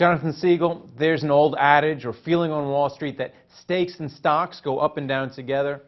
Jonathan Siegel, there's an old adage or feeling on Wall Street that steaks and stocks go up and down together.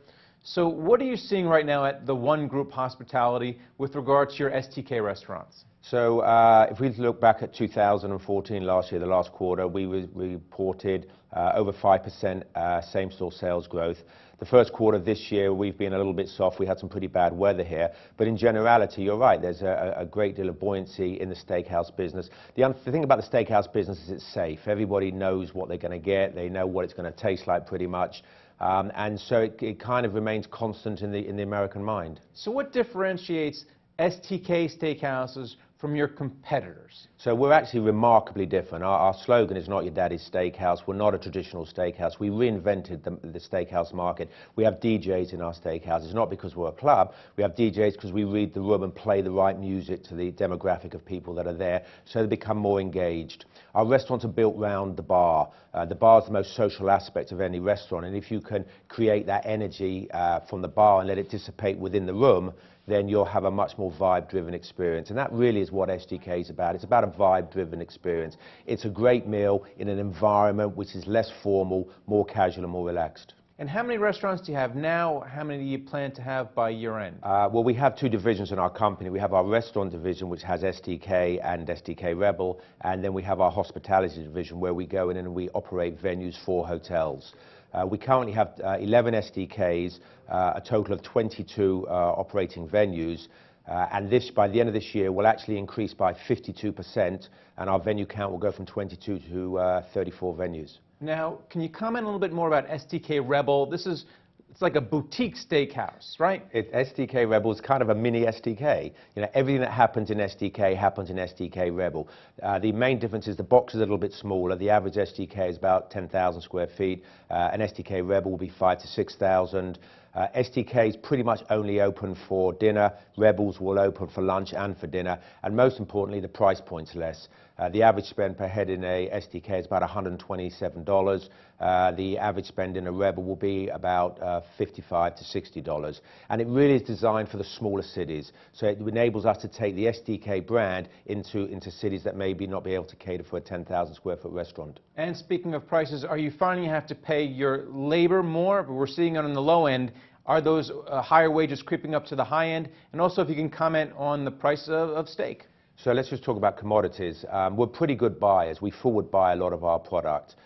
So what are you seeing right now at the One Group Hospitality with regard to your STK restaurants? So if we look back at 2014, last year, the last quarter, we reported over 5% same-store sales growth. The first quarter of this year, we've been a little bit soft. We had some pretty bad weather here. But in generality, you're right, there's a great deal of buoyancy in the steakhouse business. The thing about the steakhouse business is it's safe. Everybody knows what they're going to get. They know what it's going to taste like pretty much. And so it kind of remains constant in the American mind. So what differentiates STK Steakhouses from your competitors? So we're actually remarkably different. Our slogan is not your daddy's steakhouse. We're not a traditional steakhouse. We reinvented the steakhouse market. We have DJs in our steakhouses, not because we're a club. We have DJs because we read the room and play the right music to the demographic of people that are there, so they become more engaged. Our restaurants are built around the bar. The bar is the most social aspect of any restaurant, and if you can create that energy from the bar and let it dissipate within the room, then you'll have a much more vibe-driven experience. And that really is what STK is about. It's about a vibe-driven experience. It's a great meal in an environment which is less formal, more casual and more relaxed. And how many restaurants do you have now? How many do you plan to have by year-end? Well, we have two divisions in our company. We have our restaurant division, which has STK and STK Rebel, and then we have our hospitality division, where we go in and we operate venues for hotels. We currently have 11 STKs, a total of 22 operating venues, and by the end of this year, will actually increase by 52%, and our venue count will go from 22 to 34 venues. Now, can you comment a little bit more about STK Rebel? It's like a boutique steakhouse, right? STK Rebel is kind of a mini STK. You know, everything that happens in STK happens in STK Rebel. The main difference is the box is a little bit smaller. The average STK is about 10,000 square feet. An STK Rebel will be 5,000 to 6,000. STK is pretty much only open for dinner. Rebels will open for lunch and for dinner. And most importantly, the price point's less. The average spend per head in a STK is about $127. The average spend in a Rebel will be about $55 to $60. And it really is designed for the smaller cities. So it enables us to take the STK brand into cities that maybe not be able to cater for a 10,000 square foot restaurant. And speaking of prices, are you finding you have to pay your labor more? We're seeing it on the low end. Are those higher wages creeping up to the high end? And also, if you can comment on the price of steak. So let's just talk about commodities. We're pretty good buyers. We forward buy a lot of our product.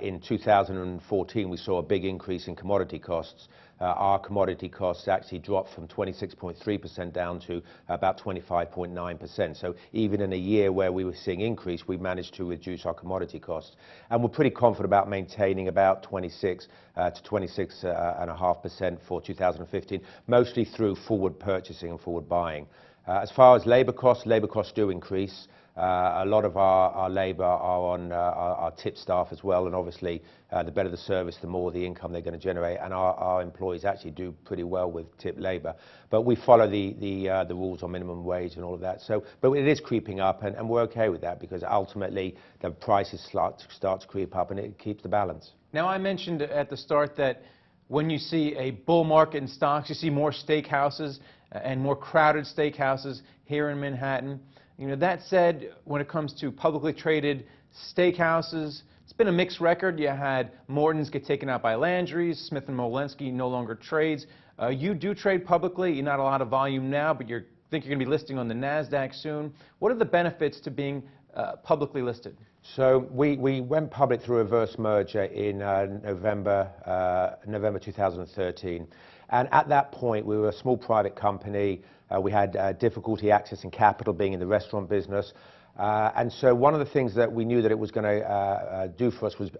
In 2014, we saw a big increase in commodity costs. Our commodity costs actually dropped from 26.3% down to about 25.9%. So even in a year where we were seeing increase, we managed to reduce our commodity costs. And we're pretty confident about maintaining about 26 to 26.5% for 2015, mostly through forward purchasing and forward buying. As far as labor costs do increase. A lot of our labor are on our tip staff as well, and obviously the better the service, the more the income they're going to generate, and our employees actually do pretty well with tip labor. But we follow the rules on minimum wage and all of that. So, but it is creeping up, and we're okay with that, because ultimately the prices start to creep up, and it keeps the balance. Now, I mentioned at the start that when you see a bull market in stocks, you see more steakhouses and more crowded steakhouses here in Manhattan. You know, that said, when it comes to publicly traded steakhouses, it's been a mixed record. You had Morton's get taken out by Landry's, Smith & Wollensky no longer trades. You do trade publicly. You're not a lot of volume now, but you think you're going to be listing on the NASDAQ soon. What are the benefits to being publicly listed? So we went public through a reverse merger in November 2013. And at that point, we were a small private company. We had difficulty accessing capital, being in the restaurant business. And so one of the things that we knew that it was going to do for us was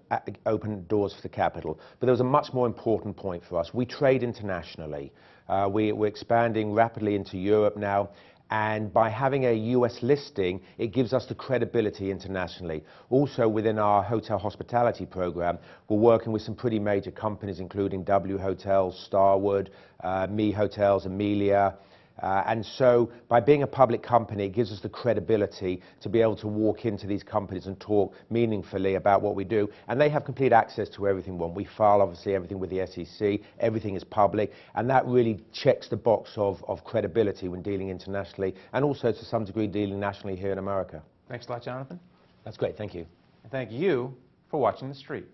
open doors for the capital. But there was a much more important point for us. We trade internationally. We're expanding rapidly into Europe now. And by having a US listing, it gives us the credibility internationally. Also, within our hotel hospitality program, we're working with some pretty major companies, including W Hotels, Starwood, Me Hotels, Amelia. And so by being a public company, it gives us the credibility to be able to walk into these companies and talk meaningfully about what we do. And they have complete access to everything we want. We file, obviously, everything with the SEC. Everything is public. And that really checks the box of credibility when dealing internationally, and also to some degree dealing nationally here in America. Thanks a lot, Jonathan. That's great. Thank you. And thank you for watching The Street.